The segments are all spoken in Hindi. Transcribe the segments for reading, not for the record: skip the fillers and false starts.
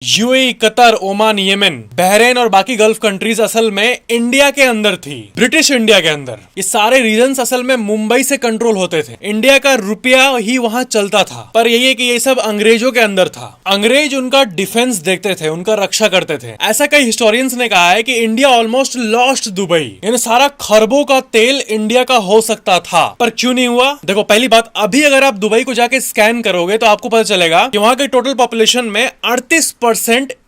UAE, Qatar, Oman, Yemen, Bahrain और बाकी गल्फ कंट्रीज असल में इंडिया के अंदर थी, ब्रिटिश इंडिया के अंदर। ये सारे रीजन्स असल में मुंबई से कंट्रोल होते थे। इंडिया का रुपया ही वहां चलता था, पर यही है कि ये सब अंग्रेजों के अंदर था। अंग्रेज उनका डिफेंस देखते थे, उनका रक्षा करते थे। ऐसा कई हिस्टोरियंस ने कहा है कि इंडिया ऑलमोस्ट लॉस्ट दुबई, यानी सारा खरबों का तेल इंडिया का हो सकता था, पर क्यों नहीं हुआ? देखो, पहली बात, अभी अगर आप दुबई को जाके स्कैन करोगे तो आपको पता चलेगा कि वहां के टोटल पॉपुलेशन में 38%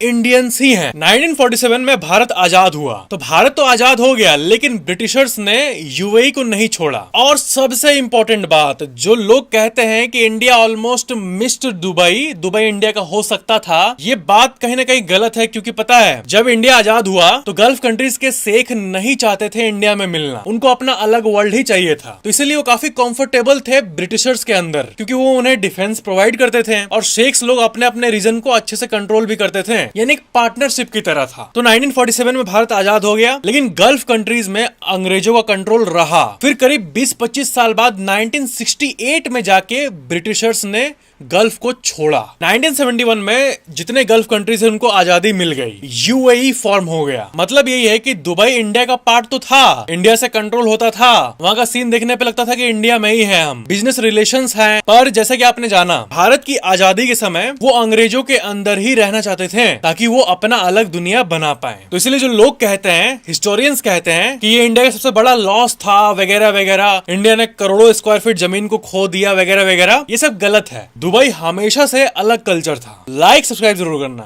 इंडियंस ही हैं। 1947 में भारत आजाद हुआ, तो भारत तो आजाद हो गया, लेकिन ब्रिटिशर्स ने यूएई को नहीं छोड़ा। और सबसे इंपॉर्टेंट बात, जो लोग कहते हैं कि India almost missed Dubai, Dubai India का हो सकता था, ये बात कहीं ना कहीं गलत है। क्योंकि पता है, जब इंडिया आजाद हुआ तो गल्फ कंट्रीज के शेख नहीं चाहते थे इंडिया में मिलना, उनको अपना अलग वर्ल्ड ही चाहिए था। तो इसलिए वो काफी कंफर्टेबल थे ब्रिटिशर्स के अंदर, क्योंकि वो उन्हें डिफेंस प्रोवाइड करते थे और शेख्स लोग अपने अपने रीजन को अच्छे से कंट्रोल भी करते थे, यानी एक पार्टनरशिप की तरह था। तो 1947 में भारत आजाद हो गया, लेकिन गल्फ कंट्रीज में अंग्रेजों का कंट्रोल रहा। फिर करीब 20-25 साल बाद 1968 में जाके ब्रिटिशर्स ने गल्फ को छोड़ा। 1971 में जितने गल्फ कंट्रीज हैं उनको आजादी मिल गई, यूएई फॉर्म हो गया। मतलब यही है कि दुबई इंडिया का पार्ट तो था, इंडिया से कंट्रोल होता था, वहां का सीन देखने पे लगता था कि इंडिया में ही है हम, बिजनेस रिलेशंस हैं। पर जैसे कि आपने जाना, भारत की आजादी के समय वो अंग्रेजों के अंदर ही रहना चाहते थे ताकि वो अपना अलग दुनिया बना पाए। तो इसलिए जो लोग कहते हैं, हिस्टोरियंस कहते हैं कि ये इंडिया का सबसे बड़ा लॉस था वगैरह वगैरह, इंडिया ने करोड़ों स्क्वायर फीट जमीन को खो दिया वगैरह वगैरह, ये सब गलत है। दुबई हमेशा से अलग कल्चर था। लाइक सब्सक्राइब जरूर करना।